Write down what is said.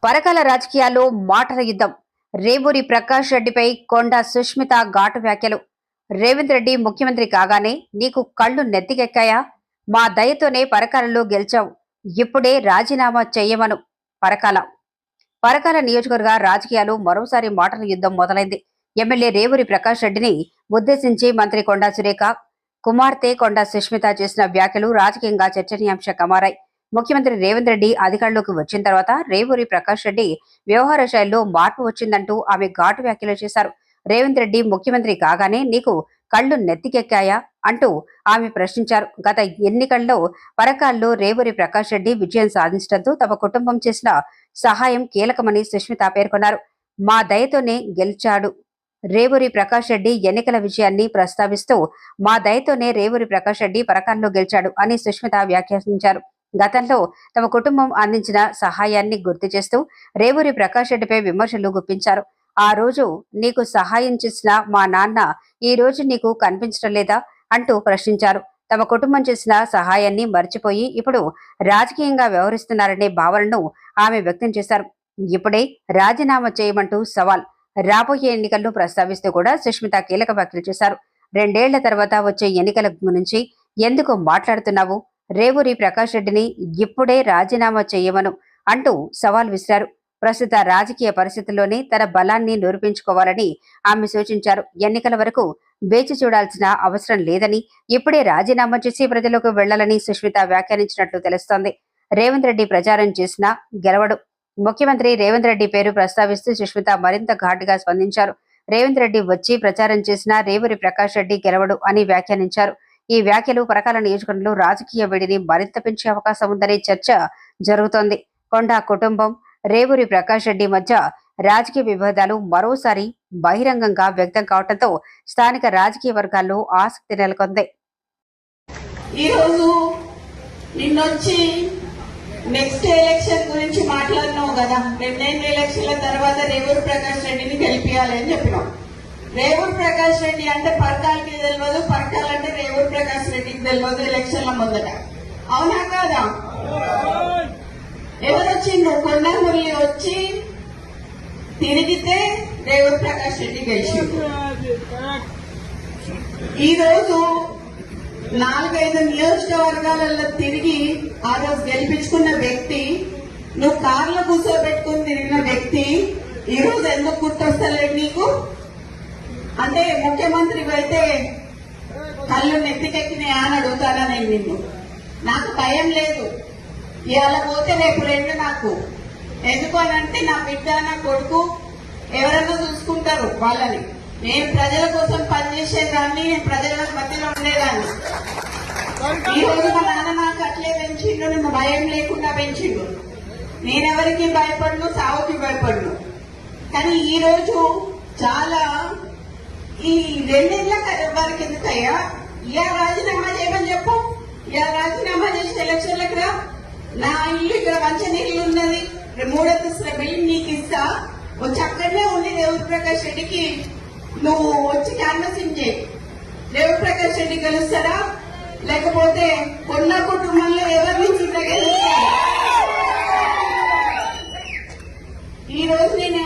పరకాల రాజకీయాల్లో మాటల యుద్ధం. రేవూరి ప్రకాష్ రెడ్డిపై కొండా సుష్మిత ఘాటు వ్యాఖ్యలు. రేవంత్ రెడ్డి ముఖ్యమంత్రి కాగానే నీకు కళ్ళు నెత్తికెక్కాయా? మా దయతోనే పరకాలలో గెలిచావు, ఇప్పుడే రాజీనామా చెయ్యమను. పరకాల నియోజకవర్గ రాజకీయాలు మరోసారి మాటల యుద్ధం మొదలైంది. ఎమ్మెల్యే రేవూరి ప్రకాష్ రెడ్డిని ఉద్దేశించి మంత్రి కొండా సురేఖ కుమార్తె కొండా సుష్మిత చేసిన వ్యాఖ్యలు రాజకీయంగా చర్చనీయాంశంగా మారాయి. ముఖ్యమంత్రి రేవంత్ రెడ్డి అధికారంలోకి వచ్చిన తర్వాత రేవూరి ప్రకాష్ రెడ్డి వ్యవహార శైలిలో మార్పు వచ్చిందంటూ ఆమె ఘాటు వ్యాఖ్యలు చేశారు. రేవంత్ రెడ్డి ముఖ్యమంత్రి కాగానే నీకు కళ్ళు నెత్తికెక్కాయా అంటూ ఆమె ప్రశ్నించారు. గత ఎన్నికల్లో పరకాల్లో రేవూరి ప్రకాష్ రెడ్డి విజయం సాధించడంతో తమ కుటుంబం చేసిన సహాయం కీలకమని సుష్మిత పేర్కొన్నారు. మా దయతోనే గెలిచాడు. రేవూరి ప్రకాష్ రెడ్డి ఎన్నికల విజయాన్ని ప్రస్తావిస్తూ మా దయతోనే రేవూరి ప్రకాష్ రెడ్డి పరకాల్లో గెలిచాడు అని సుష్మిత వ్యాఖ్యానించారు. గతంలో తమ కుటుంబం అందించిన సహాయాన్ని గుర్తు చేస్తూ రేవూరి ప్రకాష్ రెడ్డిపై విమర్శలు గుప్పించారు. ఆ రోజు నీకు సహాయం చేసిన మా నాన్న ఈ రోజు నీకు కనిపించడం లేదా అంటూ ప్రశ్నించారు. తమ కుటుంబం చేసిన సహాయాన్ని మర్చిపోయి ఇప్పుడు రాజకీయంగా వ్యవహరిస్తున్నారనే భావనను ఆమె వ్యక్తం చేశారు. ఇప్పుడే రాజీనామా చేయమంటూ సవాల్. రాబోయే ఎన్నికలను ప్రస్తావిస్తూ కూడా సుష్మిత కీలక వ్యాఖ్యలు చేశారు. 2 ఏళ్ల తర్వాత వచ్చే ఎన్నికల గురించి ఎందుకు మాట్లాడుతున్నావు? రేవూరి ప్రకాష్ రెడ్డిని ఇప్పుడే రాజీనామా చేయమను అంటూ సవాల్ విసిరారు. ప్రస్తుత రాజకీయ పరిస్థితుల్లోనే తన బలాన్ని నిరూపించుకోవాలని ఆమె సూచించారు. ఎన్నికల వరకు వేచి చూడాల్సిన అవసరం లేదని, ఇప్పుడే రాజీనామా చేసి ప్రజలకు వెళ్లాలని సుష్మిత వ్యాఖ్యానించినట్లు తెలుస్తోంది. రేవంత్ రెడ్డి ప్రచారం చేసినా గెలవడు. ముఖ్యమంత్రి రేవంత్ రెడ్డి పేరు ప్రస్తావిస్తూ సుష్మిత మరింత ఘాటుగా స్పందించారు. రేవంత్ రెడ్డి వచ్చి ప్రచారం చేసినా రేవూరి ప్రకాష్ రెడ్డి గెలవడు అని వ్యాఖ్యానించారు. ఈ వ్యాఖ్యలు పరకాల నియోజకవర్గంలో రాజకీయ వేడిని మరింత పెంచే అవకాశం ఉందనే చర్చ జరుగుతోంది. కొండా కుటుంబం, రేవూరి ప్రకాష్ రెడ్డి మధ్య రాజకీయ విభేదాలు మరోసారి బహిరంగంగా వ్యక్తం కావడంతో స్థానిక రాజకీయ వర్గాల్లో ఆసక్తి నెలకొంది. ఈరోజు నిన్నొచ్చి నెక్స్ట్ ఎలక్షన్ గురించి మాట్లాడినావు కదా, 2 ఎలక్షన్ల తర్వాత రేవూరి ప్రకాష్ రెడ్డిని గెలిపియాలి అని చెప్పినావు. రేవూరి ప్రకాష్ రెడ్డి అంటే పరకాలకి తెలియదు, పరకాల అంటే రేవూరి ప్రకాష్ రెడ్డికి తెలియదు ఎలక్షన్ల ముందట. అవునా కాదా? ఎవరొచ్చిండ్రు? కొండా మురళి వచ్చి తిరిగితే రేవూరి ప్రకాష్ రెడ్డి గెలిచిండు. ఈ రోజు 4-5 నియోజకవర్గాలలో తిరిగి ఆ రోజు గెలిపించుకున్న వ్యక్తి, నువ్వు కార్లో కూర్చోబెట్టుకుని తిరిగిన వ్యక్తి ఈ రోజు ఎందుకు గుర్తొస్తలేదు నీకు? అంటే ముఖ్యమంత్రి అయితే కళ్ళు నెత్తికెక్కినాయా అని అడుగుతానా నేను నిన్ను? నాకు భయం లేదు. ఇవాళ పోతే రేపు 2 నాకు. ఎందుకు అని అంటే నా బిడ్డ నా కొడుకు ఎవరన్నా చూసుకుంటారు వాళ్ళని. నేను ప్రజల కోసం పనిచేసేదాన్ని, నేను ప్రజల మధ్యలో ఉండేదాన్ని. ఈ రోజు మా నాన్న నాకు అట్లే పెంచిండు, నన్ను భయం లేకుండా పెంచిండు. నేనెవరికి భయపడను, సావుకి భయపడను. కానీ ఈ రోజు చాలా ఈ 2 ఏళ్ల వారికి ఎందుకయ్యా ఇలా రాజీనామా చేయమని చెప్పు. ఇలా రాజీనామా చేసి ఎలక్షన్లకు రా. నా ఇల్లు ఇక్కడ మంచినీళ్ళు ఉన్నది, 3 అంతస్తుల బిల్డింగ్ నీకు ఇస్తా, వచ్చి అక్కడనే ఉండి రేవూరి ప్రకాష్ రెడ్డికి నువ్వు వచ్చి క్యాన్వసింగ్ చేయి. రేవూరి ప్రకాష్ రెడ్డి గెలుస్తారా, లేకపోతే కొన్న కుటుంబంలో ఎవరి నుంచి గెలుస్తారా? ఈ రోజు నేను